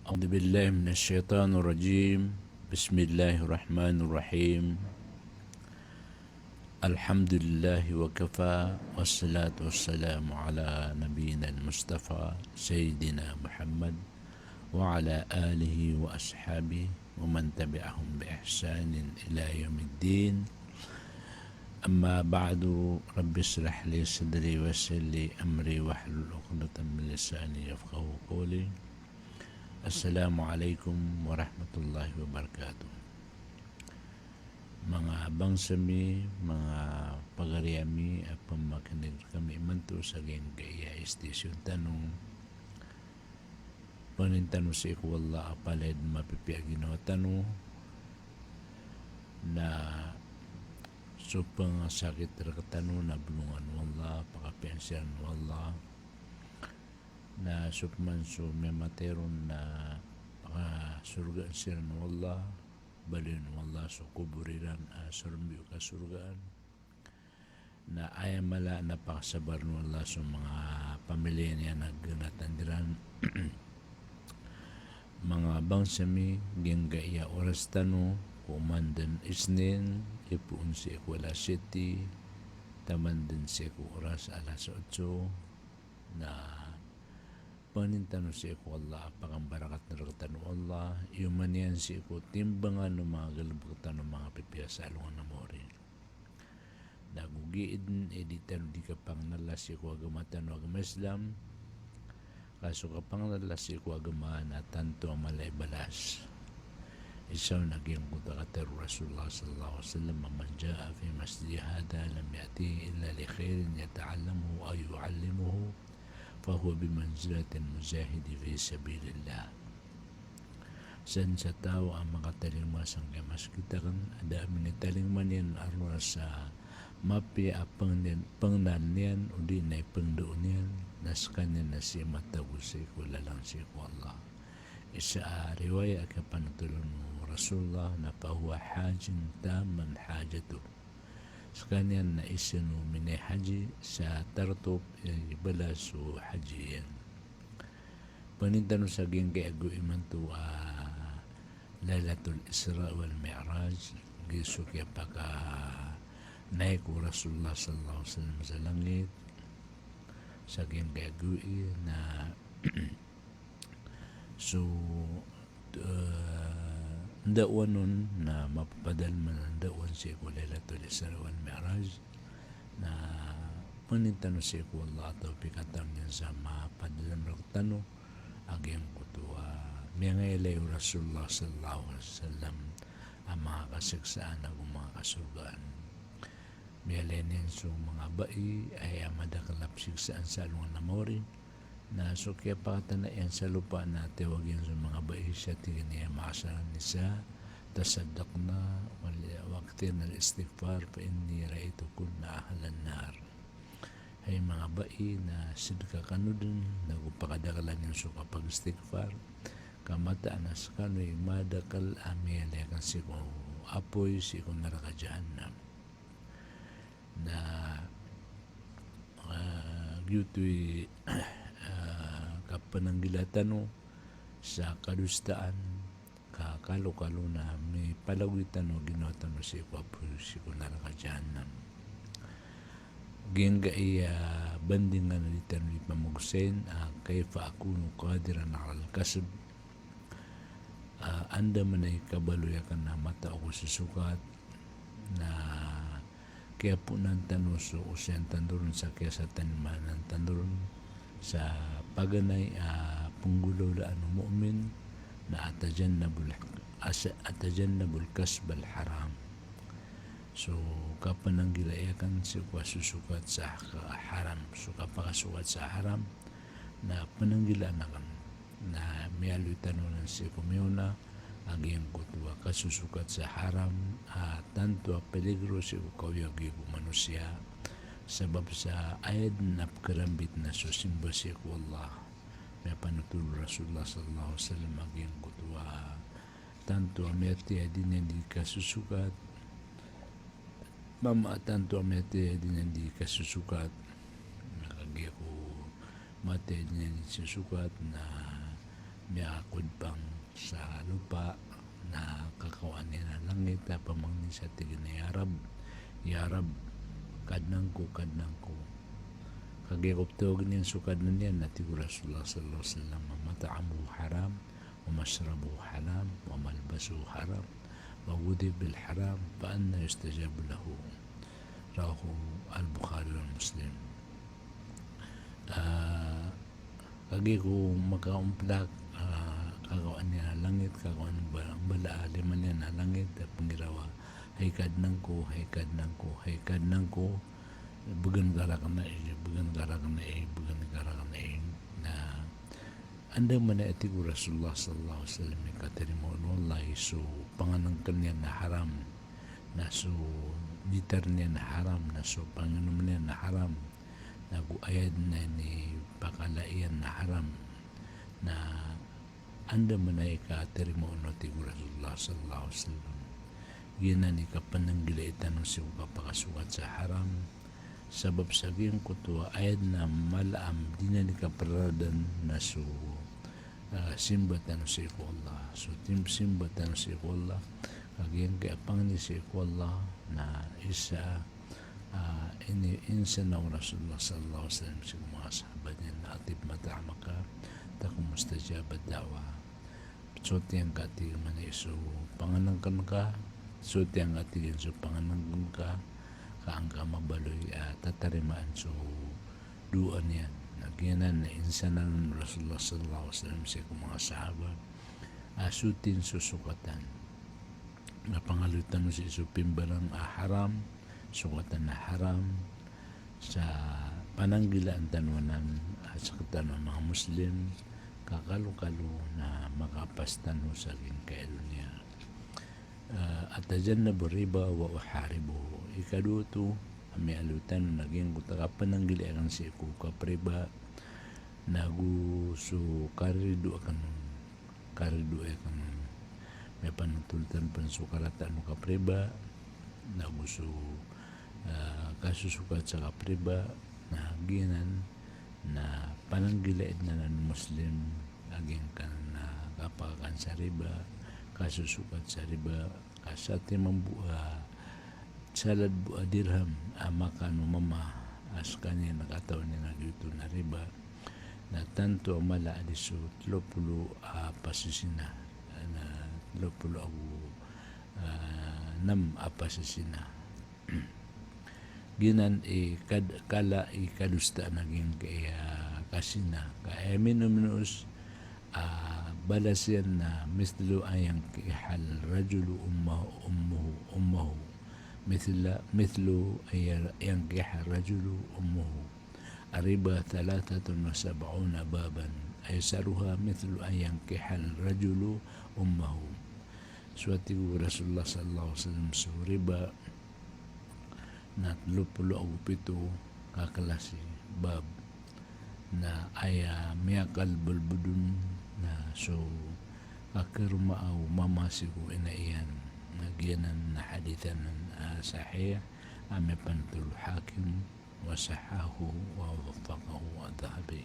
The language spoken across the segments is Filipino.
أعوذ بالله من الشيطان الرجيم. بسم الله الرحمن الرحيم. الحمد لله وكفى والصلاة والسلام على نبينا المصطفى سيدنا محمد وعلى آله وأصحابه ومن تبعهم بإحسان إلى يوم الدين. أما بعد، رب اشرح لي صدري ويسر لي أمري واحلل عقدة من لساني يفقهوا قولي. Assalamualaikum warahmatullahi wabarakatuh. Mga bangsami, mga pagariami at pamakinig kami manto sa gaya istasyon tanong panintano si ikwala apaled mapipiyagino tanong na supang sakit rakatano na bulungan wala pakapensiyan wala na supman so may materon na surgaan sila ng Allah balin ng Allah so kuburiran surumbiyo kasurgaan na ayamala na pakasabar ng Allah so mga pamilya niya nagnatandiran mga bangsami ginggaya oras tano kumandan isnin ipuun si Ekwela City tamandan si oras alas 8 na panintano si ko Allah pangambarakat na rakatan Allah yumanian si ko timbangan ng mga galabatan ng mga pipiyasa alungan na mori nagugiid editan di ka pang nalas si ko agamatan o agama Islam kaso ka pang nalas si ko agama na tanto ang malay balas isaw naging kutakatar Rasulullah sallallahu alaihi wasallam man jaa fi masjid hada lam yati illa li khairin yata'allamuhu ay yu'allimuhu fahuwa bimanzilatin mujahidi fi sabilillah. San sa tao ang makatalingmas ang gamas kita kan ada minitaling yan arwa sa mapi apang pangnanian udi na ipangdoon yan nas kanya na si matagusi ko lalang si ko Allah. Isa riwaya ka panutulon mo Rasulullah na pahuwa hajin taman hajatu sekalian na isinu minay haji sa tartop balas o haji yan. Panintano sa geng kaya iman to Lailatul Isra wal Mi'raj giso kaya paka naik ko Rasulullah sallallahu alaihi wasallam sa langit sa geng kaya na so ndawan nun na mapapadalman ang ndawan siya ko Lailatul Isra wal Mi'raj na panintano siya ko Allah atau pikatang niya sa mapadalan rakitano aging kutuwa miyangay Rasulullah sallallahu alaihi wasallam ang mga kasiksaan ng mga kasurgaan miyalenin so mga bai ay madakalap siksaan sa alungan na mori na so kaya pakatan na yan sa lupa na tawag yan sa mga bai siya tingin niya maasaran nisa tasadak na wakti na istighfar pa inni raitu kun na ahalan nar ay mga bai na sidka kanudun nagupakadakalan yung suka pag istighfar kamata anas kano'y madakal amiyala kan si ko apoy si ko narakadyahan na gyuto'y kapananggilatan sa kadustaan kakalo-kalo na may palawitan o ginotan o si Kwapo si Kunarakajanan gengga iya bandingan nalitan ni pamugsen kayfa akunu qadiran ala al-kasb anda manay kabalo yakan na mata o susukat na kaya po ng tanuso o siyang tanduron sa kaya sa tanman ng tanduron sa paganay punggululaan ng mu'min na atajannabul kasbal haram so kapananggilayakan si susukat sa haram so kapakasukat sa haram na pananggilaan na miyaloy tanunan si kumiyona aging kutuwa kasusukat sa haram tanto peligro si kawiyagi manusia sebab sa ayat napkarambit na susimba si Allah may panutul Rasulullah sallallahu alaihi wasallam aging kutuwa tanto ameti adin hindi kasusukat mama tanto ameti adin hindi kasusukat nakagi ko mate din susukat na miyakod pang sa lupa na kakawaan niya na langit na pamangnin sa tigin na yarab kadnang ko kagikop tawag niyan sukad na niyan na tigo Rasulullah sallallahu alaihi wasallam mata'amu haram wa mashrabu haram wa malbasu haram wa wudi bil haram fa anna yustajabu lahu rawahu al-Bukhari wal Muslim. Kagi ko makaumplak kagawaan niya na langit kagawaan ng bala liman niya na langit at pangirawa haykad nang ko bugan gara ka na na andang man na iti ko Rasulullah sallallahu alaihi wasallam ni katerimo wallahi so panganang kanya na haram na so gitar niya na haram na so panganom niya na haram na guayad na ni pakalaian na haram na anda man ay katerimo no ti Rasulullah sallallahu alaihi wasallam gina ni kapananggilaitan ng siya kapakasukat sa haram sabab saging kutua ayad na malaam di na ni kaparadan na so simbatan sa Allah so simbatan sa Allah kaging kaya pang ni sa Allah na isa ini insa na Rasulullah sallallahu alaihi wasallam sa mga sahabat niya na atib mata'amaka taku mustajabad dawa so tiyang kati man iso panganangkan ka so tiyang kati so panganangkan ka kaangka mabaloy tatarimaan so duan yan nagyanan na insanan Rasulullah sallallahu alaihi wasallam sa mga sahabat asutin susukatan na pangalutan mo si supimbalang haram sukatan na haram sa pananggilaan tanwanan at sa katanong mga Muslim kakalo-kalo na makapastan ho sa aking kailo niya at tajannabu riba wa uharibu ikaduto may alutan naging kutaka pananggilaan si iku kapriba naguso karido akan may panutultan pansukaratan no kapriba naguso kasusukat sa kapriba na haginan na pananggilaid na ng Muslim aging kan na kapakan sa riba kasusukat sa riba kasati mambuha salad buha dirham makan mama as kanya nakataon niya dito na riba na tanto mala adiso 30 pasisina na 30 ako nam apasisina ginan kala kadusta naging kaya kasina kaya minus balasyan na mislu ayang kihal rajulu ummuhu مثل ينكح الرجل أمه الربا 73 بابا أيسرها مثل أن ينكح الرجل أمه suatu Rasulullah sallallahu alaihi wasallam so riba na 37 kaklase bab na aya miyakal bulbudun na so kakirmaaw mamasigo inaiyan nagyanan na hadithan sahih ame pantul hakim wasahahu wa wafaqahu adhabi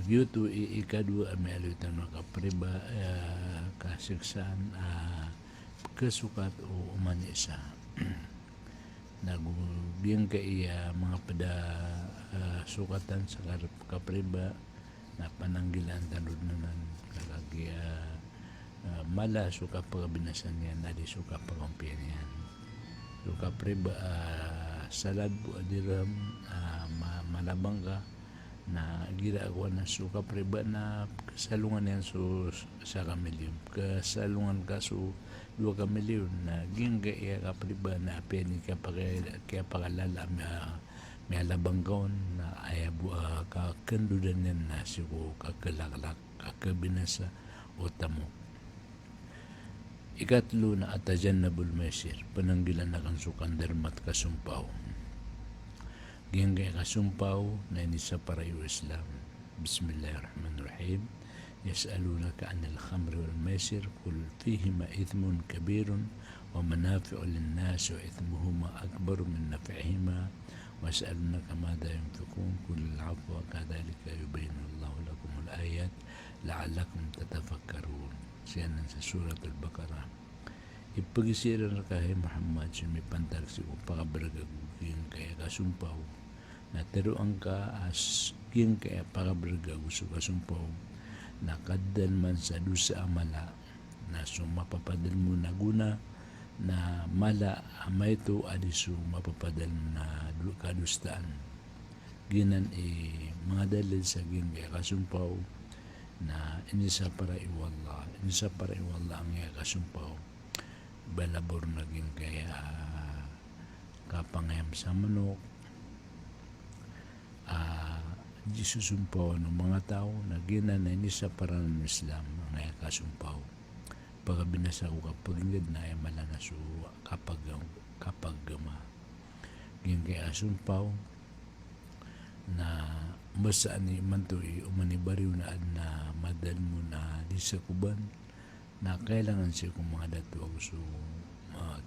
yutu ikadua ame alutan makapriba kasiksaan kesukat o umanisa nagugiyang kaya mga pada sukatan sa kapriba na pananggilan tanod naman kalagi mala suka pagabinasan yan na di suka pagampiyan yan suka priba salad bu adiram malabang ka na ginagawa na suka priba na kasalungan yan so sa kamilyon kasalungan ka so 2 kamilyon na ginggaya ka priba na apeni ka kaya pakalala may alabang kaon na ayabu ka kandudan yan na sigo kakalaklak kakabinasa o tamok. Ikatlo na atajannabul maisir pananggilan na kang sukandermat kasumpaw giyang kasumpaw na inisa para yung Islam. Bismillahirrahmanirrahim. Yas'alunaka anil khamri wal maisir kul fihima ithmun kabirun wa manafi'u linnas wa ithmuhuma akbaru min naf'ihima واسألنك ماذا ينفقون كل العفو كذلك يبين الله لكم الآيات la'allakum tatafakkarun. Siya nan sa surat al-Baqarah. Ipagisiran ka kay Muhammad sa may pantar si upakabaragagugin kaya kasumpaw na teruang ka as king kaya pakabaragaguso kasumpaw na kaddan man sa dusa amala na sumapapadal mo na guna na mala amay to adisu mapapadal mo na kadustaan ginan mga dalil sa king kaya kasumpaw na inisa para iwala ang iya kasumpaw balabor naging kaya kapangayam sa manok di susumpaw ng mga tao na ginan na inisa para ng Islam ang iya kasumpaw pagka binasa ko kapagingad na ay malana so kapag gin kaya sumpaw na basta ni manto umanibariw na madal mo na di sa kuban na kailangan siya kung mga datuag so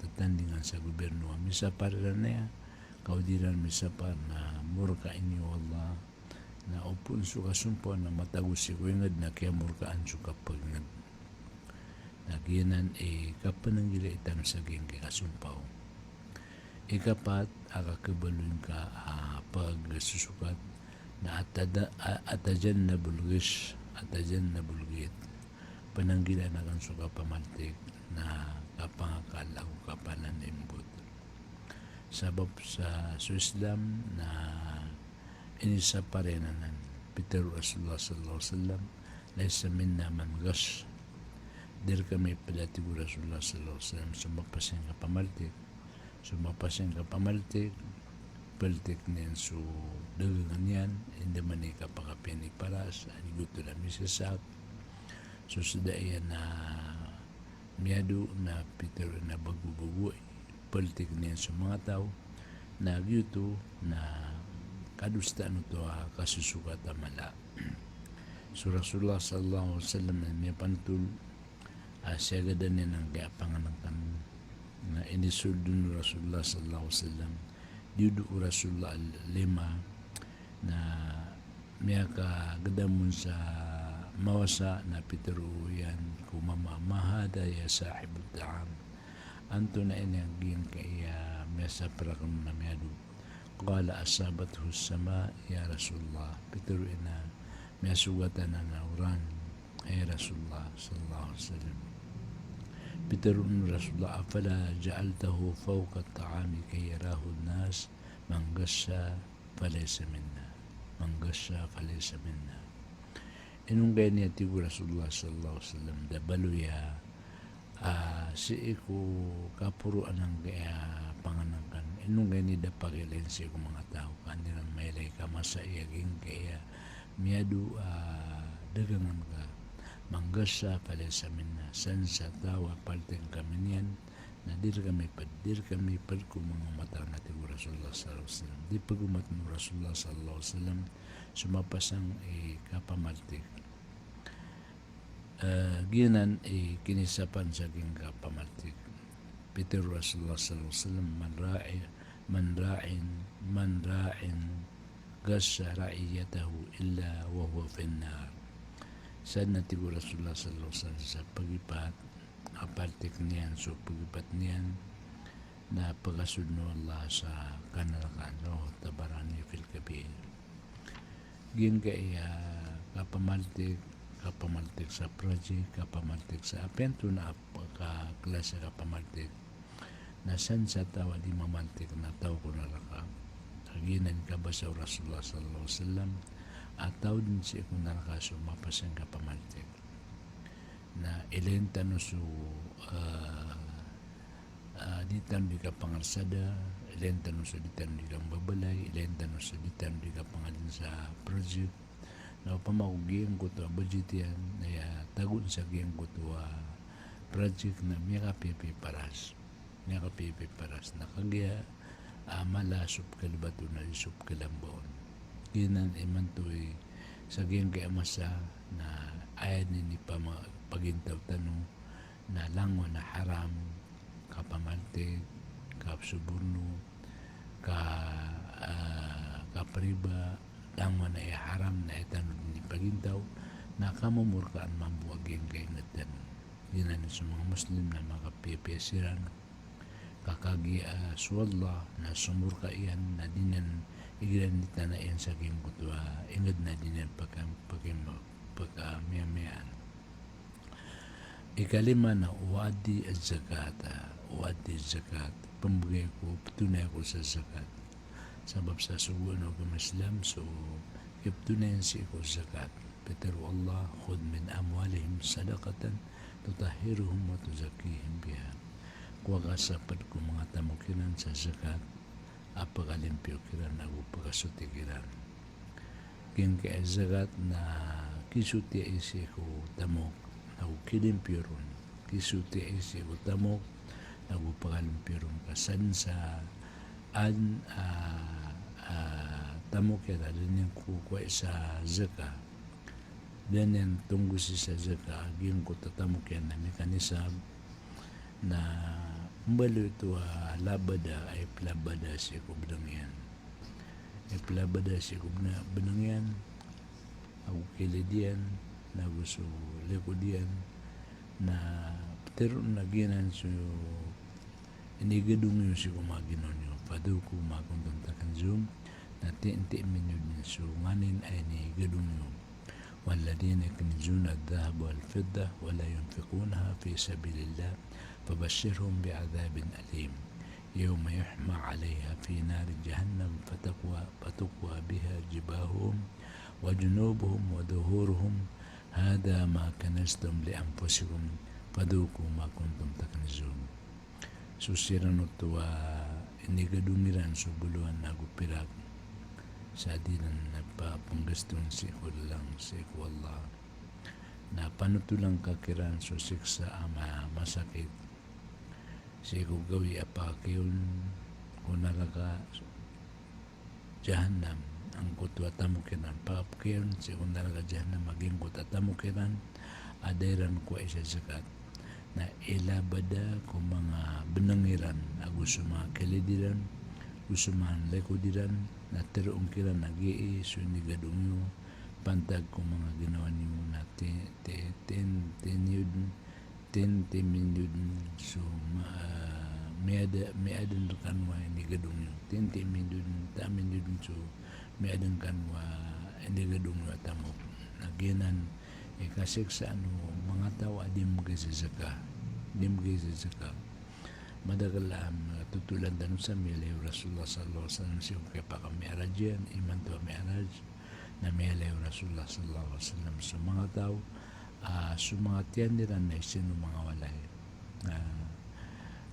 tatandingan sa gobyerno misa para na ya kaudiran misa pa na murka inyo Allah na upun so kasumpo na matagos si kuingad na kaya murkaan so kapagingad na ginan kapananggila itan sa geng kaya kasumpaw ikapat akakabaloy ka pag susukat na atajan na bulgis pananggila na kang suka pamaltik na kapangakala ko kapanan imbut sabab sa Islam na inisa parenanan Peter Rasulullah sallallahu alaihi wasallam laysa minna man gas dir kami padati ko Rasulullah sallallahu alaihi wasallam sumapasin ka pamaltik paltik niyan so dagangan yan hindi man kapakapini paras aniguto na misasak so sada yan na miyado na Peter na bagu-bagu paltik niyan sa mga tao na gyuto na kadusta no to kasusukat amala so Rasulullah sallallahu alaihi wasallam na niya pantul siya gadan niya ng kaya panganangkan na inisudun Rasulullah sallallahu alaihi wasallam diudu Rasulullah lima na miya ka gadamun sa mawasa na pitero yan kumama mahada ya sahibul ta'am anto na inagin kaya miya sa prakam na miyadu qala asabathu sama ya Rasulullah pitero ina miya sugatan na nauran ay Rasulullah sallallahu alaihi wasallam pitero Rasulullah afala ja'altahu fawqa at-ta'ami kay yarahu an-nas man gasha falaysa minna inung gaya niya tigo Rasulullah sallallahu alaihi wasallam da baluya si iku kapuruan ang kaya panganangkan inung gaya ni da pagilen si iku mga tao kandiran maylay ka masayaging kaya miyadu dagangan ka manggasa falaysa minna san sa tawa palteng kami niyan na dir kami pad ko mga mata na tigo Rasulullah sallallahu alaihi wasallam di pagumat mo Rasulullah sallallahu alaihi wasallam sumapasang kapamaltik ginan kinisapan sa king kapamaltik Peter Rasulullah sallallahu alaihi wasallam man ra'in gasha ra'iyatahu illa wa huwa finnar saan na tigo Rasulullah sallallahu alaihi wasallam sa pagipat apartik niyan so pagipat niyan na pagkasunod no Allah sa kanalakan tabarani fil kabir gin kaya kapamaltik sa project kapamaltik sa apento na klase kapamaltik na san sa tawa di mamaltik na tao ko nalaka ginan ka ba sa Rasulullah sallallahu alaihi wasallam at tao din siya kung nalaka so mapasang kapamaltik na ilenta no so ditan di ka pangarsada ilenta no so ditan di kang babalay ilenta no so ditan di ka pangalin sa project na pamagugiyang ko to budget yan na tagun sa giyang ko to project na miya kapipi paras na kagaya malasop kalibato na isop kalambon ginan iman to'y sa giyang kaya masa na ayan ni pagintaw tanong na langwa na haram kapamaltik kapsuburno kapriba langwa na haram na itanong ni pagintaw nakamumurkaan mambuaging kaingatan. Ginan sa mga Muslim na makapipesiran kakagi suwallah na sumurka iyan na dinan igranita na iyan sa king kutwa ingad na dinan pagkamiyamiyaan. Ikalima na uwadi at zakat pambagay ko tunay ko sa zakat sabab sa subuan o Islam so iptunayan si ko zakat Pero Allah khud min amwalihim sadaqatan tutahhiruhum wa tuzakkihim biha. Kuwaga sapad ko mga tamukiran sa zakat apagalimpyo kiran nagu pagasuti kiran. King kaya zakat na kisuti isi ko tamok nagu kilimpyo ron. Kisuti isi ko tamok nagu pagalimpyo ron kasan sa tamok kaya rin yung kukuha sa zakat. Dan yang tunggu sisa zaka aging ko tatamok yan na mekanisab na mbalo ito labada ay plabada si kubdang yan. Ay plabada si kubdang yan ako kilidian na gusto likudian na pero naginan so inigadong yun si kumaginon yun. Pado ko makuntuntakan zoom na ti-inti minyo din so nganin ay inigadong yun. والذين يكنزون الذهب والفضة ولا ينفقونها في سبيل الله فبشرهم بعذاب أليم يوم يحمى عليها في نار جهنم فتقوى بها جباههم وجنوبهم وظهورهم هذا ما كنزتم لأنفسكم فذوقوا ما كنتم تكنزون. Susiran ito inigadumiran sa buluan na gupirak sa dinan nagpapanggaston si Kulang si Allah na panutulang kakiran so siksa ama masakit si gawi apakyon kunaraga jahannam ang kutwa tamukiran papakyon si kunaraga jahannam maging kutwa tamukiran adairan ko isa zakat na ilabada ko mga benangiran agus mga kalidiran usuman lekudiran na terong kira nag-i so inigadong nyo pantag kung mga ginawa nyo na 10 minute so may adan kanwa inigadong nyo 10 minute so may adan kanwa inigadong nyo atamok naginan kasik sa mga tao adim mga sa zaka madagalam tutulan dan sa milay Rasulullah sallallahu alaihi wasallam siya kaya pa kami arajyan iman to kami araj na milay Rasulullah sallallahu alaihi wasallam sa mga tao sa mga tiyan nila na isino mga walay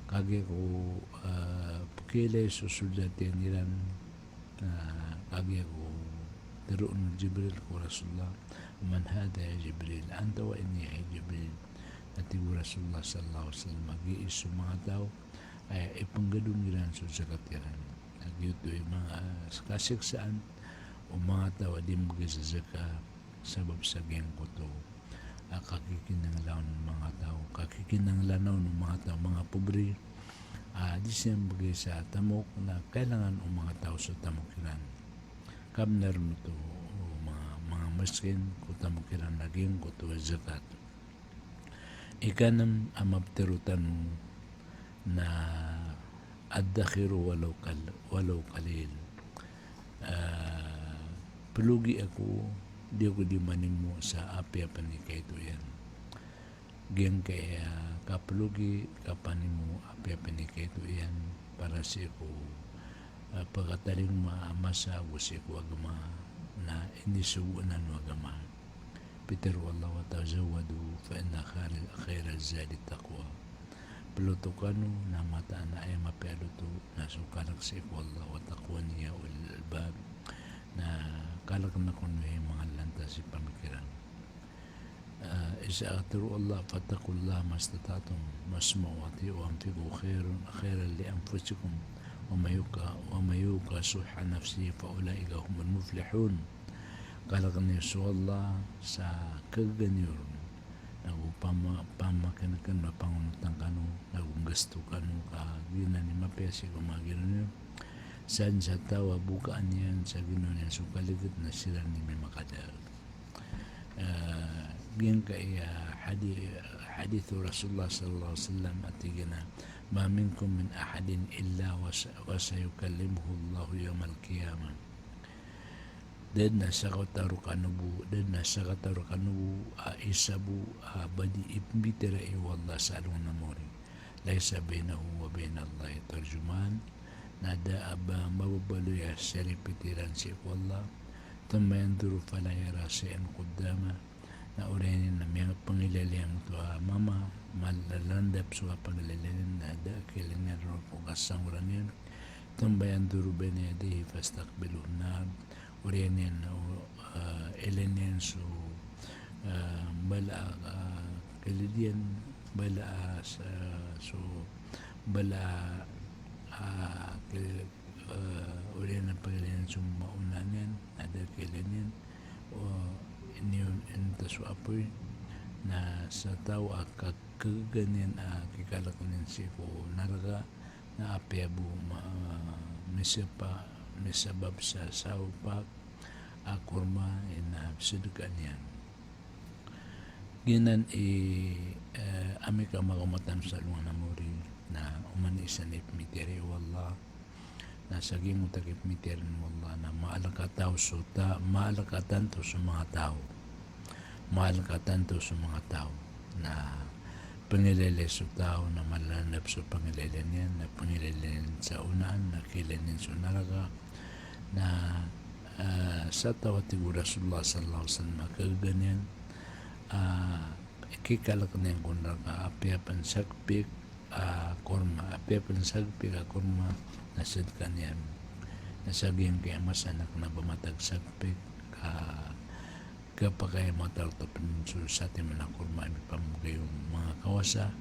kage ko pukilay susulda tiyan nila kage ko daroon Jibril ko Rasulullah man hada ya Jibril anta wa inni ya Jibril at Rasulullah sallallahu alaihi wasallam mag-iis sa mga tao ay ipanggadong nilan sa zakatiran. Nagyuto yung mga kasiksaan o mga tao di magay sa zaka sabab sa geng ko to. Kakikinanglaw ng mga tao, kakikinanglanaw ng mga tao, mga pobre. Di siya magay sa tamok na kailangan ng mga tao sa tamokiran. Kamnar mo to mga maskin ko tamokiran naging ko to zakat. Ikanam amabterutan na addakhiru walau kalil. Pelugi ako, di ako di maning mo sa api-apan ni kaito yan. Giyang kaya kapelugi kapanin mo api-apan ni kaito yan para si ako pagkataling maamasa ako si ako agama na inisugunan mo agama. Peter wallah wa tazawwadu fa inna khairal zadi taqwa. Pelutokanu na mata na ay mapeluto na sukalak sa wallah wa taqwa niya ulil albab na kalak na kuno mga lantas si pamikiran. Isa atru Allah fattaqullah mastata'tum masma'u wa anfiqu khairan li anfusikum wa mayuqa suha nafsi fa ulaika humul muflihun. Kalak ni Allah sa kaganyor nagu pamakan mapangunutang kanu nagu gasto kanu gina ni mapesi kumagino san sa tawa bukaan yan sa gino niya so kaligit na sila ni may makadag Gin kay hadithu Rasulullah sallallahu alaihi wasallam atigana ma minkum min ahadin illa wa sayukallimuhu Allah yawm al-qiyamah. Dan nasakataru kanubu isabu badi ibitera wallah salun namori laysa bainahu wa bain Allah tarjuman nada aba mababalu ya sari pitiran si wallah thumma yanduru fala yara shay'an qaddama na urenin na mga pangilaliang to mama malalandap sa pangilalian na da kailangan ro ko kasang uranin thumma yanduru bayna yadihi fastaqbilu nar urenin elenen so bala kalidian bala so bala urenin pangilalian so maunanin ada kailangan iniyon enta so apoy na sa tao kaganin kikalakunin si ko naraga na apiabu misabab sa saupak akurma ina sidukan yan ginan ami ka makamatan sa lunga namuri na umanisan ipmiteri wallah na saging mo takip miterin wallah na maalakataw so maalakatan to sa mga tao na pangilele sa tao na malanap sa pangilele niyan na pangilele sa unaan na kilanin sa naraga na sa tao tigo Rasulullah sallallahu alaihi wasallam kagaganyan ikikalak na yung kunraga apiapan sagpik korma apiapan sagpik korma nasad kanyan nasaging kaya masanak na bamatag sagpik kapag matal to sa ating mga kurma pamugay yung mga kawasa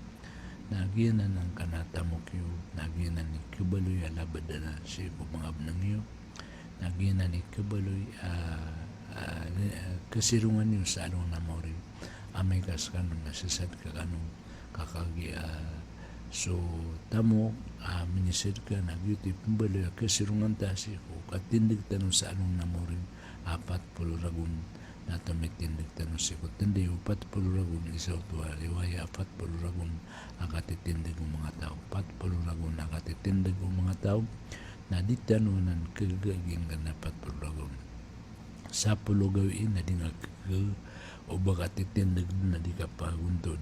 naginan ng kanatamok yung naginan ni Kibaloy alabad na si mga abnang yung naginan ni Kibaloy kasirungan yung sa along namori amay kas kanong nasasad ka kanong kakagi so tamo minisid ka nagyuti Kibaloy kasirungan tasi ko katindig tanong sa along namori 40 ragun na tumitindig tanong si ko tindi 40 ragun isaw tuwa liwaya 40 ragun akatitindig ng mga tao 40 ragun akatitindig ng mga tao na di tanunan kagaging ka na 40 ragun sa pulugawin na di nagkag o baka titindig na di ka paguntod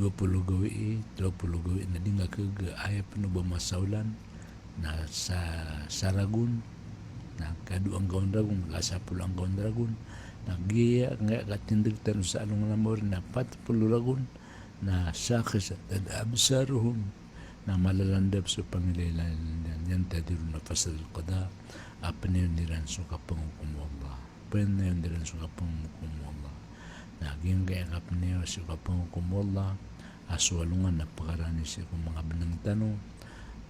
20 gawin 30 gawin na di nagkag ayap no ba masaulan na sa Saragun na kaduang gaon dragon kasapul ang gaon dragon nagiya nga katindig tanong sa along namor na 40 ragon na sakis at absaruhum na malalandap sa pangilaylan yan tadiru na pasal kada apanayon niran sa kapangukum Allah apanayon niran sa kapangukum Allah naging kaya kapanayon sa kapangukum Allah aswalungan na pakarani siya kung mga binang tanong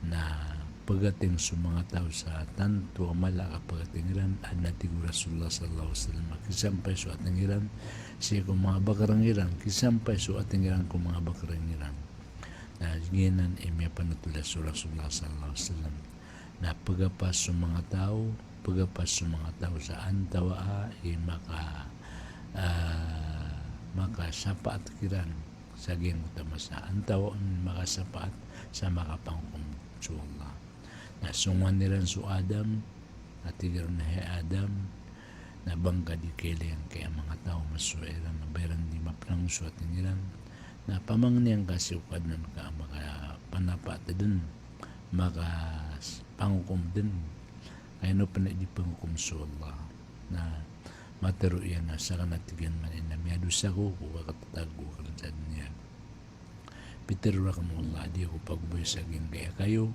na pagating sa mga tao sa tanto amala kapagatingiran at natigo Rasulullah sallallahu alaihi wasallam kisampay so atingiran siya kung mga bakarangiran kisampay so atingiran kung mga bakarangiran na ginan imya panutula sa Rasulullah sallallahu alaihi wasallam na pagapas sa mga tao sa antawa makasapaat kiran sa geng utama sa antawa makasapaat sa makapangkum sa Allah na sungan niran su Adam at tigar na Adam na bangka di kailan kaya mga tao masueran na bayran di maplang su at niran na pamangniang kasiukad nun ka maka panapata dun maka pangukum dun kaya no pa na di pangukum su Allah na mataro yan na sa kanatigan man na miyadusa ko kung kakatatago ka sa niya pitero ka mo Allah di ako pagboy sa kaya kayo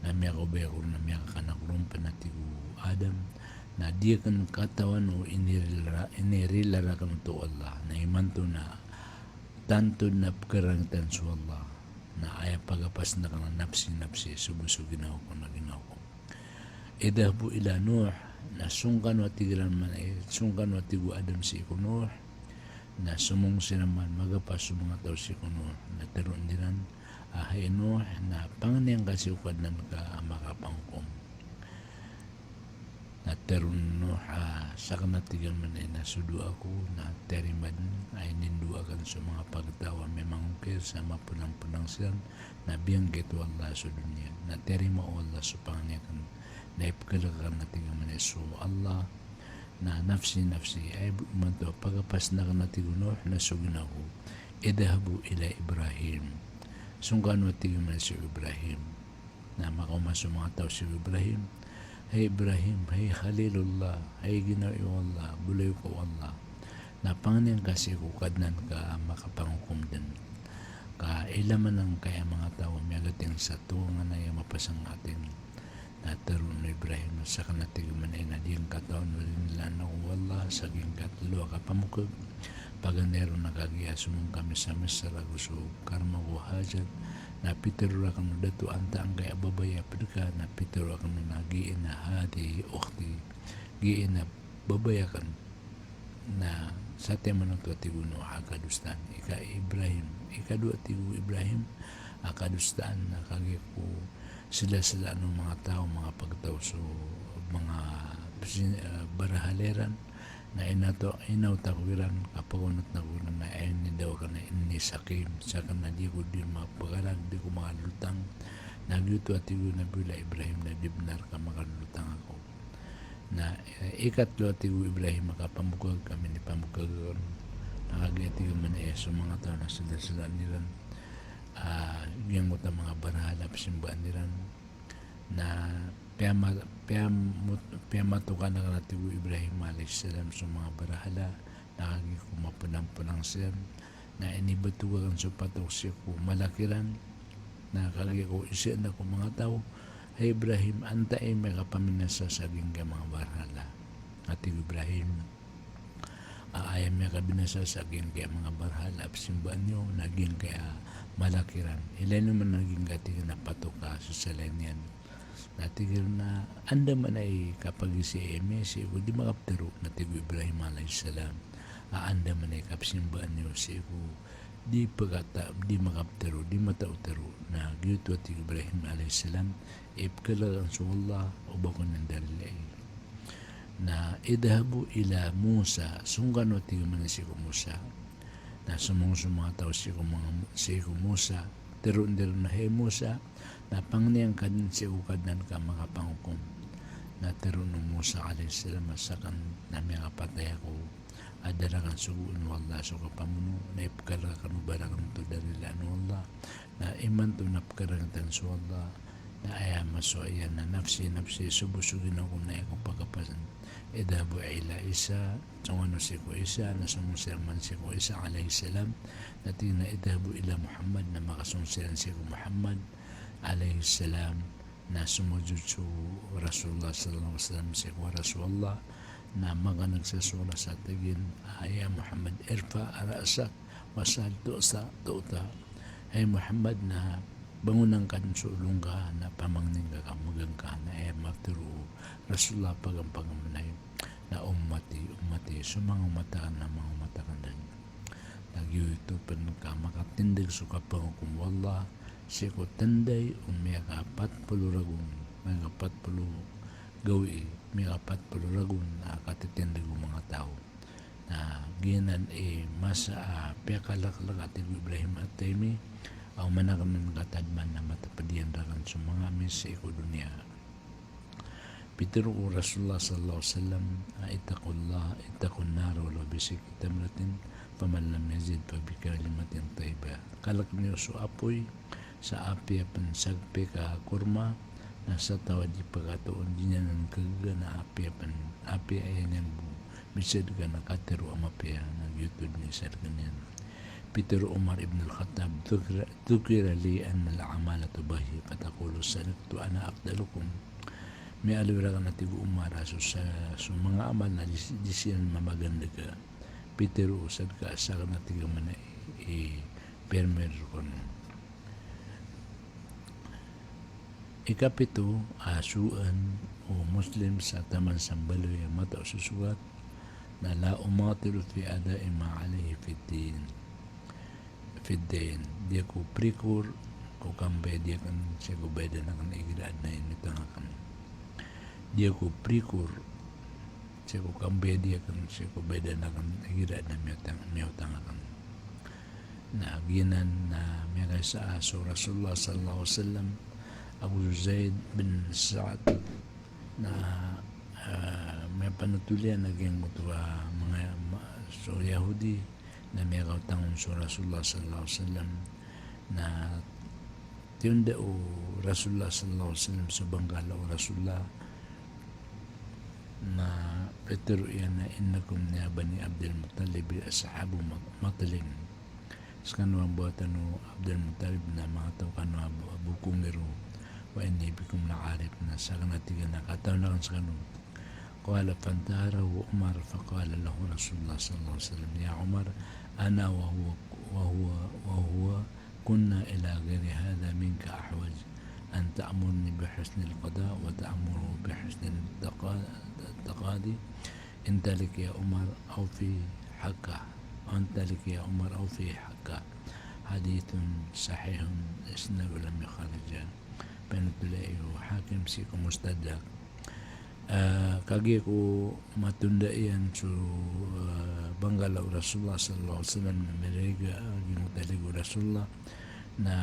na miya ko ba ako na miya kanakrumpa na tigo Adam na di kan katawan o inirilala ka to Allah na imanto na tanto na pagkarangitan sa Allah na ayaw pagapas na ka ng napsi subuso ginawa ko na ginawa ko idahbu ila Nuh na sungkan wa tigiran man sungkan wa tigo Adam si ko Nuh na sumong sinaman magapas sa mga tao si ko Nuh na taroon dinan Nuh na panganiyang kasiukad na makapangkom na terun no sa kanatigan man ay nasudu ako na teriman ay nindu akan sa mga pagtawa may mangukir sa mapunang-punang siyan na biyanggit wala sa dunia na terima wala sa panganyakan na ipagkalakan natigan man ay so Allah na nafsi ay manto pagapas na kanatiguno na sugin ako idhabu ila Ibrahim sungkan natigan man si Ibrahim na makamas sa mga tao si Ibrahim. Hey Ibrahim, hey Khalilullah, hey Ginoo Allah, bulay ko Allah. Na panganin kasi kukadnan ka makapangukum din. Ka ilaman ng kaya mga tao may agating sa tuwa na yung mapasang atin. Na tarun na Ibrahim sa kanatiguman ay nadiyang kataon na rin nila na Allah sa gingkat luwa ka pamukag. Paganero nakagiya sumong kami sa mesara gusto karma ko hajat na pitero kang dato anta ang kaya babaya pedka na pitero kang nagiin na hati ukti giin na babaya kan na sa tema ng tuatiguno akadustan ika Ibrahim ikadua tigu Ibrahim akadustan na kagi ko sila ng mga tao mga pagtao so mga barahaleran na inaw takuran kapagunot na kuran na ayun ni daw ka na inisakim sa ka na di ko din mapagalag di ko makalutang nagyuto at igo na bila Ibrahim na dibnar ka makalutang ako na ikatlo at igo Ibrahim makapamukag kami ni pamukag nakagati ko man so mga tao na sila nilan yung mga barahalap simbaan nilan na piyamatukan na kanatigo Ibrahim alaihissalam sa mga barahala nakagi ko mapunang-punang siya na inibatugan sa patok siya ko malakiran na kagi ko isya na ko mga tao ay Ibrahim antay may kapaminasa sa saging ka mga barahala katigo Ibrahim ayam may kabinasa sa saging ka mga barahala simbaan nyo naging kaya malakiran ilan naman naging katiga na patok ka sa salanian natigil na anda man ay kapag si si ko di makaptero na tigo Ibrahim alaihissalam anda man ay kapsimbaan niyo si ko di makaptero di matautero na gito at tigo Ibrahim alaihissalam ipkalagan sa Allah o bako ng dalilay na idhabu ila Musa sungkan o tigo man si ko Musa na sumong mga tao si ko Musa teron na hey Musa na pangniyang kadin si ukadnan ka makapangukom na teron ng Musa alaihissalam masakan na may kapatay ako adarakan suguun wala so kapamuno na ipkarakan ubarakan to dalila no Allah na iman to napkarakan so Allah na ayama so ayan na nafsi subusugin ako na akong pagkapasan idhabu ila Isa tungano si ko Isa na sumuserman si ko Isa alaihissalam na tina idhabu ila Muhammad na makasungsiran si ko Muhammad alaihissalam na sumujud sa Rasulullah sallallahu alaihi wasallam si ko Rasulullah na mga nagsasula sa tagin ay Muhammad irfa arasak wasal sa tuta ay Muhammad na bangunang kan sulong ka na pamangning ka kamagang ka na ay maturo Rasulullah pagampagamanay na umati sumang umatakan na mga umatakan din nagyutupan ka makatindig sa kapangukum wallah siya ko tanday may kapat puluragon may kapat gawi may kapat puluragon na katitindig ng mga tao na ginan masa piakalaklag at Ibrahim at Temi ang manakam ng katadman na matapadiyan rakan sa mga misi ko dunia Pitero ko Rasulullah sallallahu alaihi wasallam itakun naro wala bisik tamratin pamalam yazid pabikalimatin tayba kalak niyo so apoy sa api pansagpe ka kurma nasa tawad di pagkataon di niya ng kaga na api ayan yan bisad ka nakatero ang mapya nag-youtube ni sir ganyan Peter Umar ibn al-Khattab tukira li an al-amala tubahi patakulo sanaktu ana akdalukum may alwira ka na tigo umara so sa mga amal na disiyan mamaganda ka Peter usad ka asa ka na tigo man permer kon ikapito asuan o Muslim sa taman sambaloy mata susugat na la umatilu fi adai ma alayhi fiddain dia ko prikur ko kambay dia kan siya ko beda na kan igilad na inito nga kan dia ko prikur siya ko kambedi akan siya ko beda na kan gira na miyotang akan na ginan na mga sa aso Rasulullah sallallahu alaihi wasallam Abu Zaid bin Sa'ad na may panutulian naging mutuwa mga so Yahudi na may kautangon so Rasulullah sallallahu alaihi wasallam na tiyunda o Rasulullah sallallahu alaihi wasallam sa banggala o Rasulullah na Petro yan na innakum niya bani Abdul Muttalib ashabu mataling sekanwa buatan o Abdul Muttalib na mga tao kanwa bukong nero wa inni bikum na'arif na sa kanatigan na kataw na kan sa kanwa qala fantaharahu Umar faqala lahu Rasulullah sallallahu alaihi wasallam ya Umar ana wa huwa kunna ila ghairi hadha minka ahwaj an ta'murni bihusn al-qada wa ta'muru bihusn al-taqadi intalik ya Umar aw fi haqqah أنتلك يا عمر أو في حقا حديث صحيح إسناد لم يخرج بنتلائه حاكم سيكو مستدرك kagi ko matunda yan so banggalaw Rasulullah sallallahu alaihi wasallam na merega ginutaligo Rasulullah na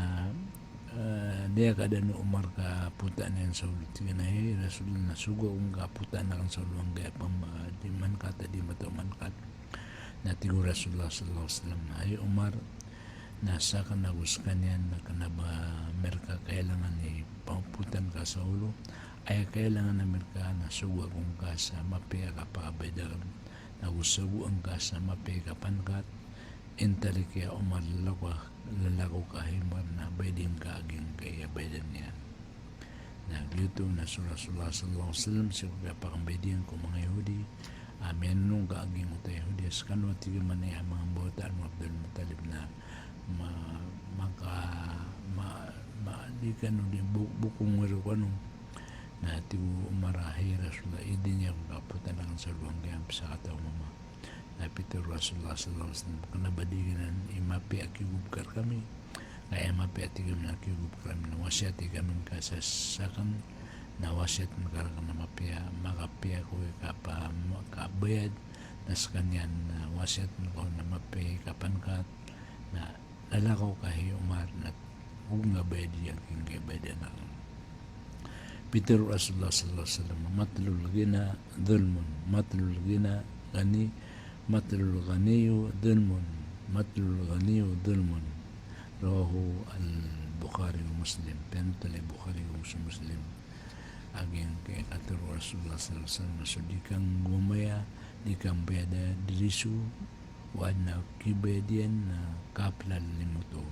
dia kada no Umar ka puta na yan sa ulit na Rasulullah na sugo kung ka puta na kan sa ulang gaya di man kata di matuman kata na tigo Rasulullah sallallahu alaihi wasallam ay Umar nasa kanaguskan yan na kanaba merka kailangan ni pamputan ka sa ulo ay kailangan na merka na suwa kung ka sa mapia ka pa abaidagan nagusaguan ka sa mapia ka pankat intalik ya Umar lalako ka himar na baidin ka aging kaya baidan niya nagyuto na sa Rasulullah sallallahu alaihi wasallam siya kapakambaidian ko mga Yahudi amin nung kaaging utay Hudias kanwa tigil man ay mga botaan mo Abdul Muttalib na di ka nung di bukong ngaro ka nung na tigo umarahi Rasulullah idi niya kung kaputan lang sa luang kaya sa kataw mama na Peter Rasulullah sallallahu alaihi wasallam kanabadiginan imapi akigubkar kami kaya imapi atigam na akigubkar kami na wasyati kami kasasakan na wasyat magkarakan na makapia ko kabayad na sa kanyan na wasyat mo na mapia kapankat na lalakaw kahi Umar na kung nga bayad yung king bayad na Peter Rasulullah sallallahu alaihi wasallam matlul gina dhulmun matlul gina gani matlul ganiyu dhulmun matlul ganiyu dhulmun rawahu al-Bukhari wa Muslim pentale Bukhari wa Muslim aging kay atur Rasulullah sallallahu alaihi wasallam so di kang gumaya di kang beda dirisu wana kibedian na kaplal limuto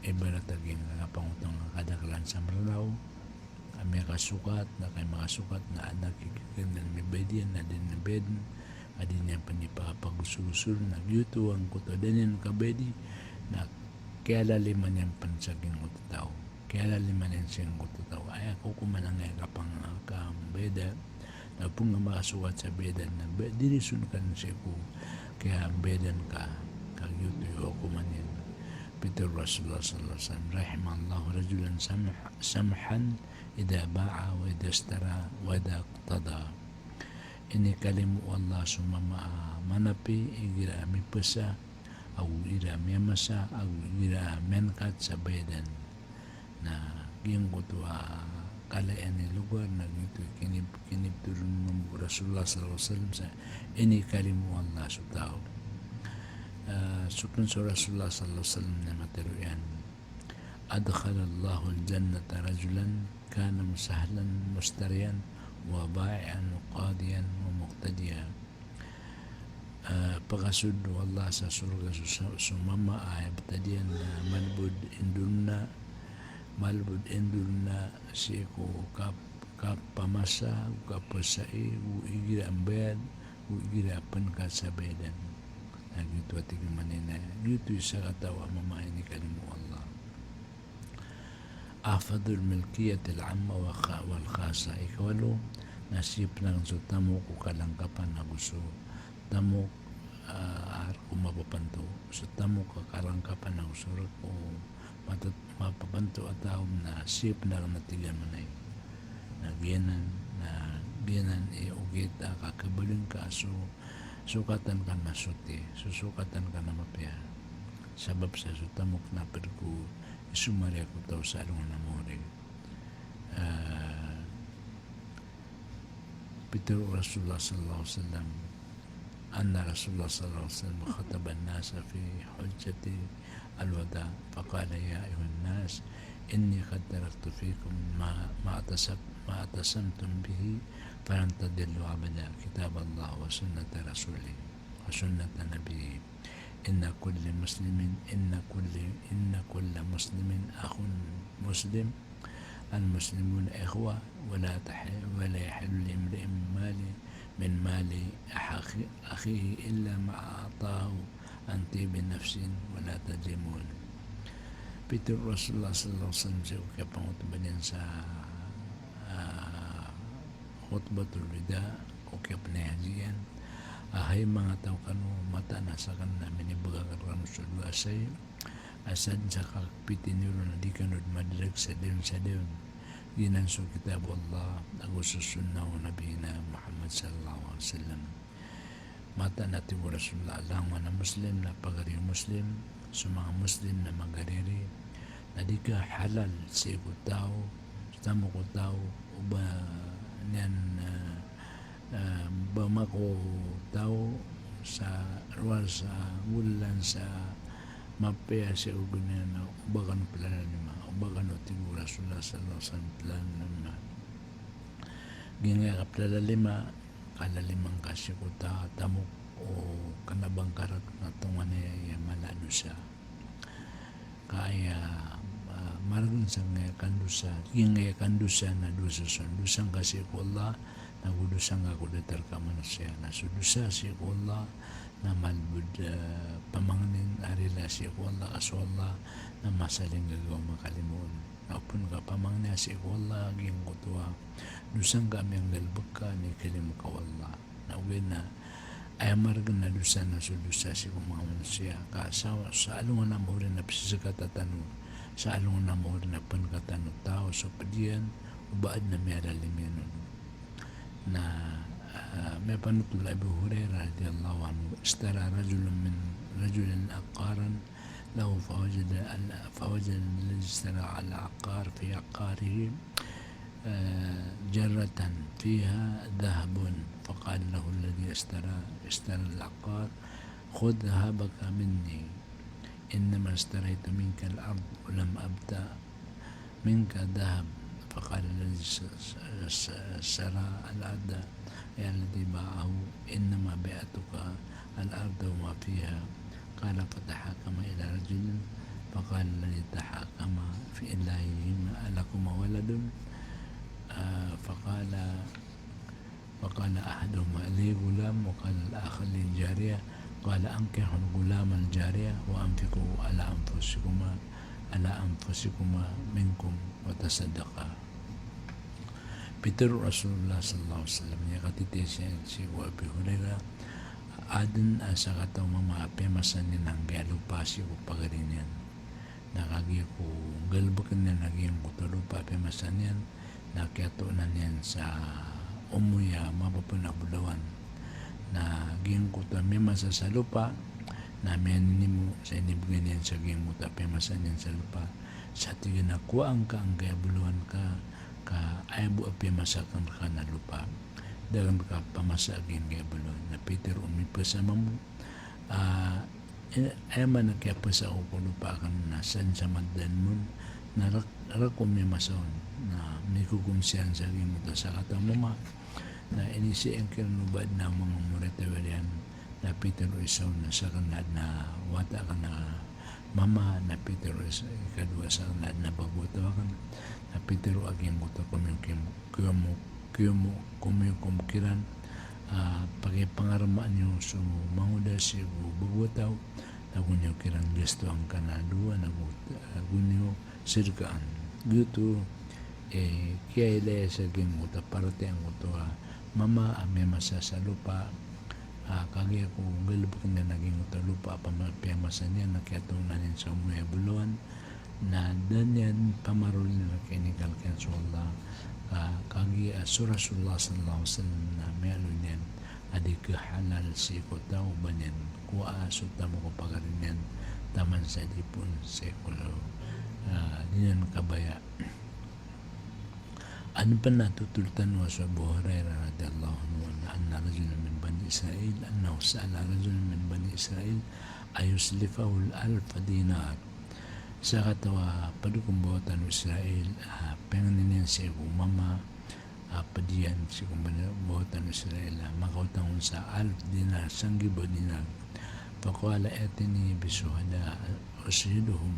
ibarat aging pangutang kadaklan sa marlaw may kasukat na kay mga sukat na anak ikikinan may bedian na din na bed adin niya panipapag-usul nagyuto ang kuto din kabedi na kaya laliman niyang pansaging utataw kaya laliman niyang siyang utataw ay ako kumanangay kapang beda na pong nga makasukat sa beda na dirisun ka na siya ko kaya bedan ka kagyuto yung ako man yan Peter Rasulullah sallallahu alaihi wasallam rahimallahu rajulan samhan ida ba'a wa ida istara wa ida qtada ini kalimu Allah sumama manapi igira mi pesa au ira mi masa au ira menkat sa bedan na giyang kutua kala ini lugar na gitu kinip turun ng Rasulullah sallallahu alaihi wasallam sa ini kalimu Allah sutaw sukun sa Rasulullah sallallahu alaihi wasallam na materuyan adkhala Allahu al-jannata rajulan kana musahlan mustariyan wa ba'ian qadiyan wa muqtadiyan pagkasud wallah sa surga sumama ay batadian na malbud indulna siku kapamasa kapasai igira ambed igira pankat sa bedan gitu ating manina gitu sa katawa mama ini kalimu Allah afadul milkiyat al-amma wal khasa ikawalu nasib ng so tamo ko kalangkapan na gusto tamo kung mapapanto so tamo ka kalangkapan na gusto ko mapapanto at taong na sip na natigan manay nagyanan na biyanan ugit kakabalin ka so sukatan ka masuti susukatan ka na mapya sabab sa sutamok na perku isumari ako tao sa along na mori Peter Rasulullah sallallahu alaihi wasallam anna Rasulullah sallallahu alaihi wasallam khataba an-nas fi hujjati al-wada faqala ya ayuhan nas inni qad taraktu fikum ma atasamtum bihi falan tadillu abada kitab Allah wa sunnata rasulih wa sunnata nabiyih inna kulli muslimin inna kulla muslimin akhun muslim المسلمون إخوة ولا يحل لامرئ من مال أخيه إلا ما أعطاه عن طيب نفس ولا تظلمون. Peter Rasulullah sallallahu alaihi wasallam sa kapangutuban yan sa khutbatul wida o kapanayadian ahay mga tao kanu mata nasa kan namin ibaga karano sa luasay asad sa kakpitiniro na di kanod madirag sa deon ginanso kitab Allah agusus sunnah wa nabiyina Muhammad sallallahu alaihi wasallam mata natin wa Rasulullah lang na muslim na pagari muslim sa mga muslim na magariri na di ka halal sa ikot tao sa tamo ko tao o ba niyan ba mako tao sa ruwal sa wulan sa mapaya siya ugunin na ubagan pala nima ubagan o tigo Rasulullah sallallahu alaihi wasallam pala nima ginga kapala lima kalalimang kasya ko ta tamok o kanabang karat na tungan niya malano siya kaya maragun sa nga kandusa ginga kandusa na dusang kasi ko Allah nagudusang ako datar ka manusia na sudusa siya ko Allah na malbud pamangnin arila siya ko Allah kaso Allah na masaling gagawa makalimun na upun ka pamangnin siya ko Allah aging kutuwa dusang kami ang galbag ka ni kalim ka Allah na uwi na ay amargan na dusa na sudusa siya ko mga manusia kasawa sa alungan na mo rin na pisisakatatano sa alungan na mo rin na pankatano tao so padiyan ubaad na may aralim yan na may panutul Abu Hurairah radiyallahu anhu ishtara rajulun aqaran lahu فوجد الذي اشترى على عقار في عقاره جرة فيها ذهب فقال له الذي اشترى العقار خذ ذهبك مني إنما اشتريت منك الأرض ولم أبتع منك ذهب فقال الذي اشترى الأرض يا الذي باعه إنما بعتك الأرض وما فيها قال فتحاكم إلى رجل فقال الذي تحاكم في إلههما ألكما ولد فقال أحدهما لي غلام وقال الآخر لي جارية قال أنكحوا الغلام الجارية وأنفقوا على أنفسكما منكم وتصدقا. Peter Rasulullah sallallahu alaihi wasallam niya katitesyan si Abu Hurairah adin sa kataw mamaapya masanin ang galupa si ko pagarinyan nakagi ko galbakan na naging kutalupa apya masanyan nakiato na niyan sa umuya mapapunabulawan na ging kuta may masa sa lupa na menin mo sa inibigyan niyan sa ging kuta apya masanyan sa lupa sa tigin na kuwaan ka ang gayabuluan ka ayabu api masakan ka na lupa dagan ka pamasagin kaya balon na Peter umipasama mo ayaman na kaya pasa ko lupa kan nasan sa maddan mo na rakom may masaon na may kukumsiyan sa mo sa katamama na inisi ang kinubad na mga muretawalian na Peter o isaw na sa kanad na wata ka na mama na Peter o kadua sa kanad na pagwatawakan na Peter o aging kuta kumkiran pagi pangarama nyo so manguda si bugwataw nagunyo kirang gesto ang kanadua nagunyo sirkaan gitu kaya ilaya sa gimuta parte ang kuto mama ame masasa lupa kagi ako galubak na naging kuta lupa pamapiyamasan niya nakiatong nanin sa umuya buluan na danyan pamarul nila kinikal kan so Allah kagi Rasulullah sallallahu alaihi wasallam na mealunen adi ke halal si ko tao banyan kuwa tamo ko pagarinyan taman sa dipun sekulo dinan kabaya. Ano pa natutultan wa sa Abu Hurairah radhiyallahu anhu anna rajulan min bani Israel annahu sa'ala rajulan min bani Israel ayuslifahu al-alf dinar. Sa katawa padukong buhatan Israel penganin siya mama padiyan siya buhatan Israel makautang sa alf dinar sanggibo dinar. Faqala atini bisuhada ushiduhum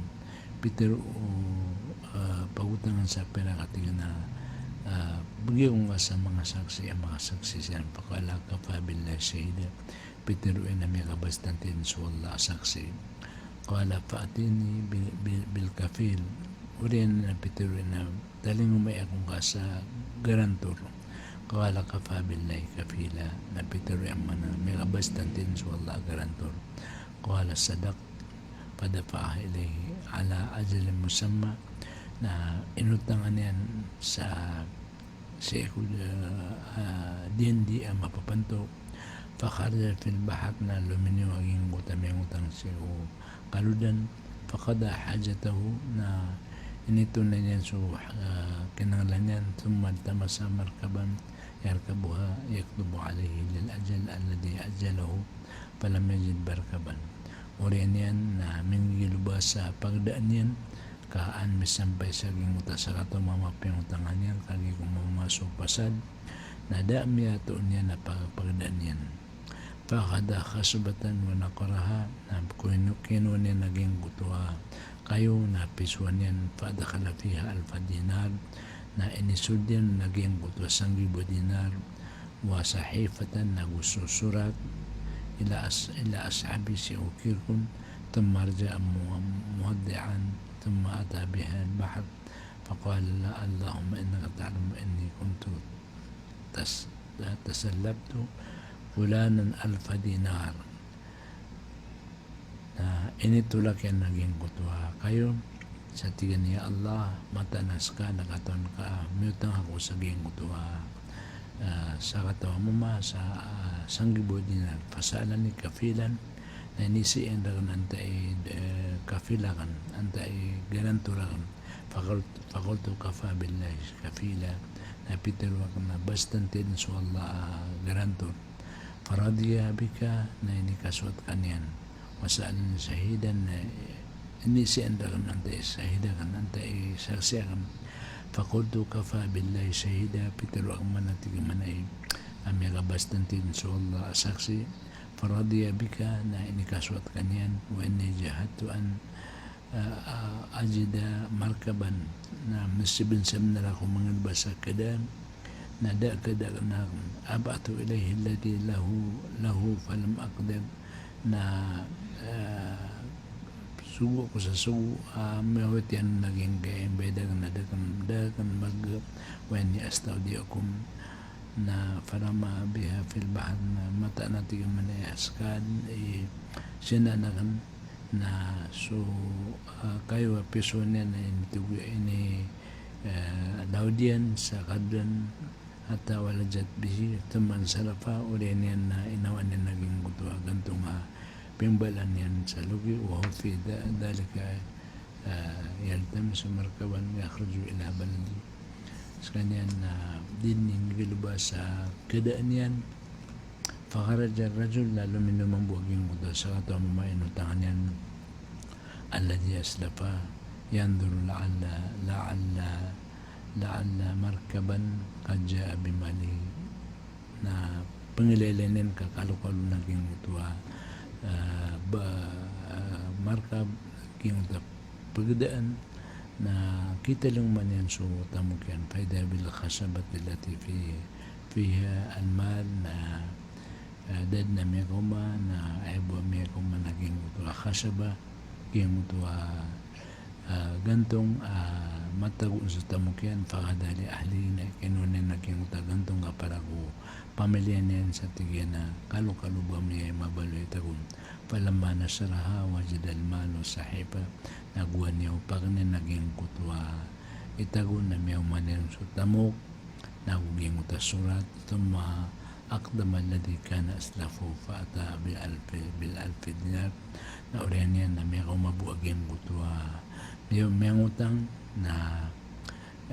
Peter pagutangan sa pera katigan na bigyan ko sa mga saksi ang mga saksi siya pakala ka fabillah shahida Peter na may kabastantin so Allah saksi kala paatini bil kafil uriyan na Peter na daling umay akong ka sa garantor kala ka fabillah kafila na Peter na may kabastantin so Allah garantor kala sadak padapah ilahi ala ajal musamma na inutangan yan sa dindi ang mapapanto fakharja fil bahak na luminyo aging utaming utang siya kaludan fakada hajatahu na inito na yan so kinanglan yan thumma tamasa markaban yarkabuha yaktubu alayhi lil ajal alladhi ajalahu falam yajid barkaban uriyan yan na mingiluba sa pagdaan yan kaan misampay sa ginguta sa kato mamapingutangan yan kagi kung mamasok pasad na dami ato niya na pagdaan yan pakada kasubatan mo na koraha na kino niya naging kutuha kayo na pisuan yan padakala fiha alfa dinar na inisud yan naging kutuha sanggibo dinar wa sahifatan na gususurat ila ashabi si ukirkun tumarja muhaddian ثم أتى بها البحر فقال لا اللهم إنك تعلم إني كنت تسلبت فلانا 1,000 dinar na inito lang yan naging kutuha kayo sa tigan niya Allah matanas ka nakaton ka mutang ako sa ging kutuha sa katawa mo sa sanggibo dinar pasalan ni kafilan na inisiin dagan antay kafilakan antay garanturakan fakultu kafa billahi kafila na pitirwak na bastantin so Allah garantur faradiya bika na inikaswat kanyan masaan sahidan na inisiin dagan antay sahidakan antay saksiyakan fakultu kafa billahi sahida pitirwak manatig manay amyaga bastantin so Allah saksi فرضي بك na inikaswat kanyan wa inni jahadtu an ajid markaban na masibin samna ako mangalba sa kadan na da kada na abatu ilayhi alladhi lahu falam aqdir na sugo ko sa sugo mawat yan naging gayang bedagan na dagan mag wa inni astaudiakum na farama biha fil bahar na mata natin manayaskan sinanakan na so kayo piso niya na ini daudian sa kadran at walajat bihi teman salafa uli niyan na inawan niya naging kutuwa gantong pimbalan yan sa lugi wa fi dalika yaltam sa markaban yakhruju ila baladi sekalian din yang giluba sa kedaan yan fakaraja rajul lalu minum membuaging muda sa kato mamain yan alladhi aslafa yanduru la'alla markaban kadja bimali na pangilelenin kakalukalo naging mutuwa markab king pagdaan na kita lang man yan so tamok yan faida bil khasabat allati fiha almal na dad na may kuma na aibo may kuma naging mutuwa khasaba kiyang mutuwa gantong matagun sa tamok yan fakadali ahli na kinunin naging mutuwa gantong ka para ko pamilya niyan sa tigyan na kalukalubam niya mabaloy tagun palamana saraha wajidal malo sahiba naguan niya pag na naging kutwa itagun na may umanin so tamok naguging utasurat thumma أقدم الذي كان أسلفه فأتى بالألف دينار na orianian na may mabuaging kutua may utang na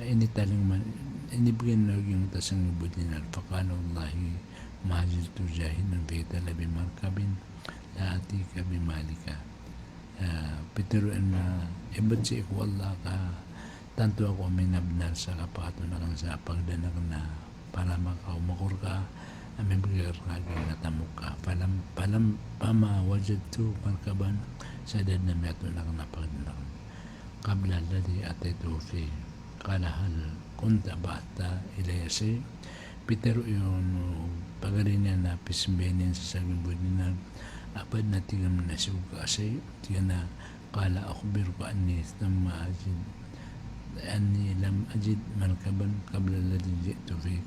inibigyan na yung tasang ibu dinar fakano Allahi mahajiltu jahin ng veta labi markabin laati ka bimalika pitiruan na iba't si iku Allah ka tanto ako may nabnar sa kapato na kang sa pagdanak na para makaumakur ka amin bigyan na tamuk ka palam pama wajadtu markaban sadad na may ato na kang napagdanak qabla alladhi ataytu fi qala hal kunta ba'ta ilayasi pitero yun pagalinya na pismbenin sa sagbibod na abad na tingam na suga kasi tiyan na qala akhbiruka anni lam ajid markaban qabla alladhi ji'tu fi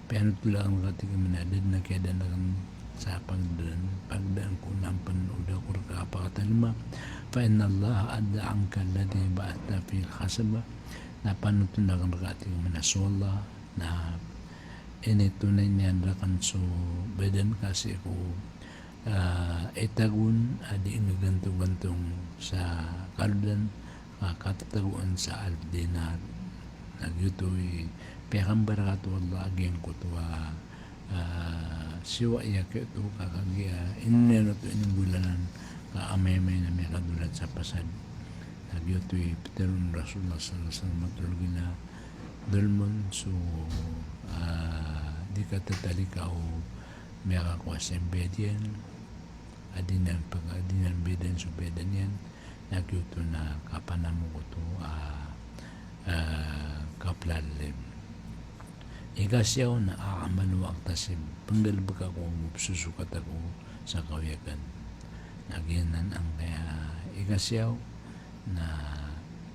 pero tulang katika manadad na kaya danakan sa pagdaan ko ng panuda ko kapakatalima fa inna Allah adda anka alladhi ba'ata fi khasaba na panutunakan katika manaswalla na tunay niyan rakan so badan kasi ko itagun adi ganto-gantong sa kaludan katataguan sa aldinar nagyutoy pekang barakatu Allah aging kutuwa siwa iya ketu kakagia inno to ining bulanan kaamay-may na may kadulat sa pasad nagyutoy piterun Rasulullah sallallahu alaihi wasallam matulogina dulmon so di ka tatalikaw may akakuha sa bedian adinan bedian so bedan yan nagyuto na kapanamu ko to kaplalim ikasyaw na aamanu aktasib panggalbag ako susukat ako sa kawiyakan naginan ang kaya ikasyaw na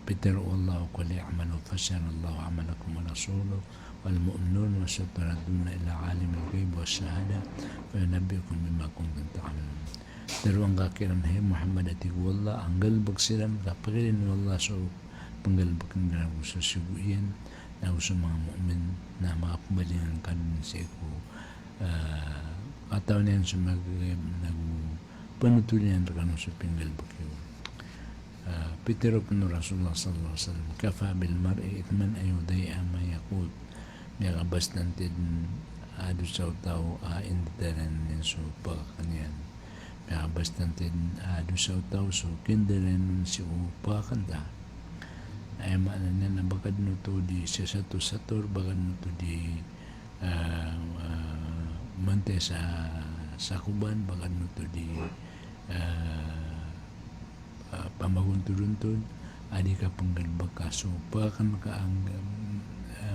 Peter Allah kuli amalu fasyan Allah amalakum wa rasuluh wal mu'minun wa saturaduna ila alim al-ghaib wa syahada wa yunabbiukum bima kuntum ta'malun pero ang kakiran hay Muhammad ati wallah ang galbag silang kapagilin wallah so panggalbag na sa subuyan na sa mga mu'min na makapabalinan kanin sa iko kataon yan sa panutulian kanon sa panggalbag yun Peter ibn Rasulullah sallallahu alaihi wasallam kafa bil mar'i ithman ayudai'a ma yaqul may kabastantid adu sa tao inditaran din so pagkanyan may kabastantid adu sa tao so kindaran si upakanda ay maanan niya na bagad no to di sa satur bagad no to di mante sa sakuban bagad no to di pamaguntuluntun adi ka panggalbag kaso pakan ka ang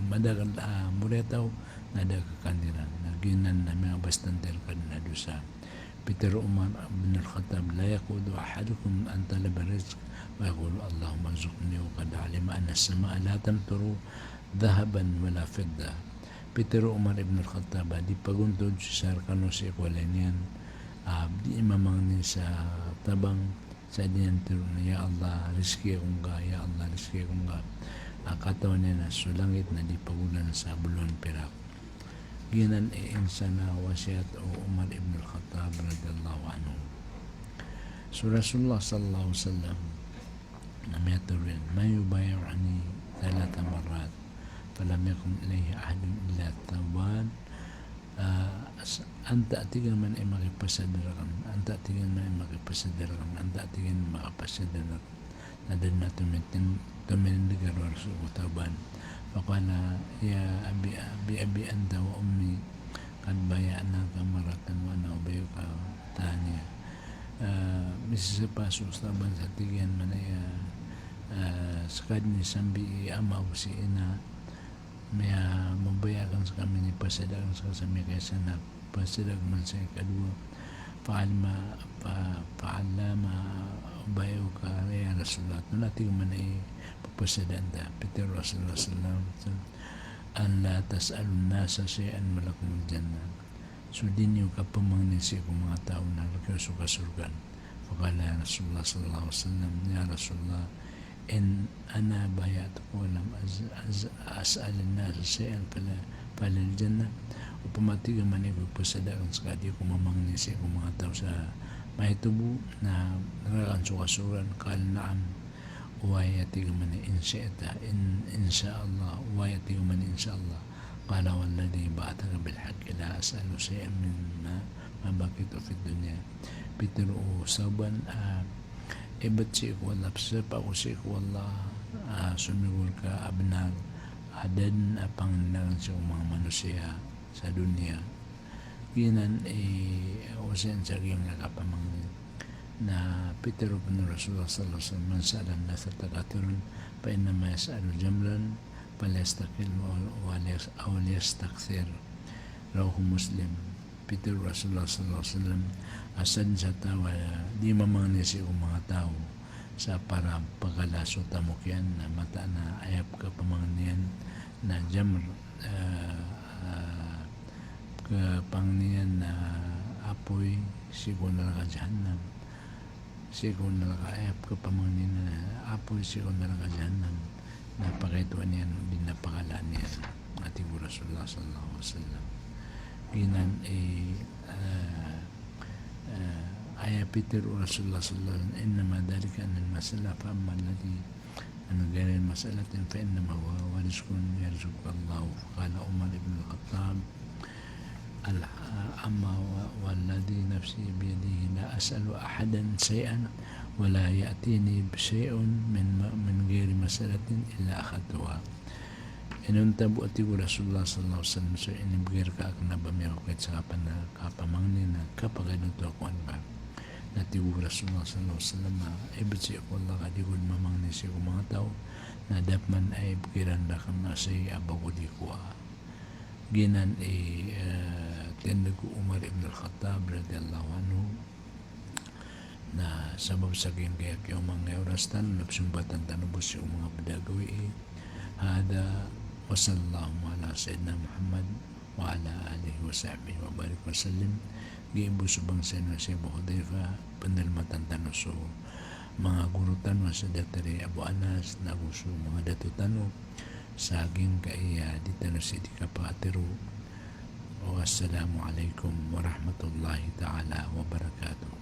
madagal muretaw nada ka kandiran naginan na mga bastantel ka na dosa Peter Umar bin al-Khattab la yaqudu ahadukum an talaba rizq wa yaqulu Allahumma arzuqni wa qad alima anna as-samaa la tamturu dhahaban wala fidda Peter Umar ibn al-Khattab di paguntod sa sarkano si kwalenian di mamangnin sa tabang sa diyan na ya Allah rizki akong ga ya Allah rizki akong ga katawan niya na sulangit na di pagulan sa bulon perak ginan insana wasiat o Umar ibn al-Khattab radiyallahu anhu so Rasulullah sallallahu alaihi wasallam namiyaturin mayubayarani 3 marat falam yakun ilayhi ahadun illa tawad anta tigan man ay makipasadarakan anta tigan man ay makipasadarakan anta tigan makapasadarakan nadan na tumindigar sa utaban fakana ya abi anta wa ummi kad bayana kamaratan wa na ubayo ka tanya misa sa paso sa taban sa tigan man ay sakad ni sambi amaw si ina may mabayagan sa kami ni pasadagan sa kasami kaysa na pasadag man sa kadua paalama bayo ka ya Rasulullah natin man ay papasadan ta Peter Rasulullah sallallahu alaihi wasallam an la tas'alun nasa shay'an malakum jannah so din yung kapamangnin siya kung mga tao na kasurgan fakala Rasulullah sallallahu alaihi wasallam ya Rasulullah in ana bayat ko lam as'al an-nas shay'an falil jannah upamati ka man ipagpasadakan sa kadi kumamang ni sa mga tao sa mahitubo na nagakansukan kalnaam wayati ka man insyaallah wayati ka man insyaallah qala walladhi ba'athaka bilhaq la as'alu shay'an mimma ma baqitu fid dunya pitru saban ibat si wala pa ko si wala sumigol ka abnag adan pangandaran sa mga manusia sa dunia ginan usen sa giyang nakapamangin na Peter bin Rasulullah sallallahu alaihi wasallam salan na sa tagaturun pa inama yas'alu jamlan palastakil aw liyastakthir rawahu Muslim. Peter Rasulullah sallallahu alaihi wasallam asan sa tawa di mamangnis yung mga tao sa para pagkalaso tamok yan na mata na ayap ka pamangnian na jamr kapangnian na apoy sigo na ka jahannam sigo na ka ayap ka pamangnian na apoy sigo na ka jahannam na pakaituan yan din na pakalaan yan ating Rasulullah sallallahu alaihi wasallam ginan ayat Peter Rasulullah sallallahu alaihi wasallam innama dhalika anna al-mas'ala fa amma alladhi an ghayra al-mas'alatin fa innama huwa rizqun yarzuqu Allah qala Umar ibn al-Khattab amma walladhi nafsi biyadihi la as'alu ahadan shay'an wa la ya'tini bi shay'in min ghayri mas'alatin illa akhadtuha inunta bu ati Rasulullah sallallahu alaihi wasallam so inibigir ka na ba may kahit sa kapamangnin na kapagaluto ako ka nati Rasulullah sallallahu alaihi wasallam ibig siya ko Allah kadigod mamangnin siya ko mga tao na dapman ay bigiran da kang nasay abago di ko ginan tindig ko Umar ibn al-Khattab radiyallahu anhu na sabab sa kaya yung mga orastan napsumbatan tanubos yung mga badagawi hada wasallallahu ala sayyidina Muhammad wa ala alihi wa sahbihi wa barik wa sallim giimbo subang sa Abu Hudayfa pendelmatan tanuso mga gurutan wa sa datari Abu Anas na gusto mga datutano saging kaya di tanusi di kapatiru wassalamu alaikum warahmatullahi ta'ala wabarakatuh.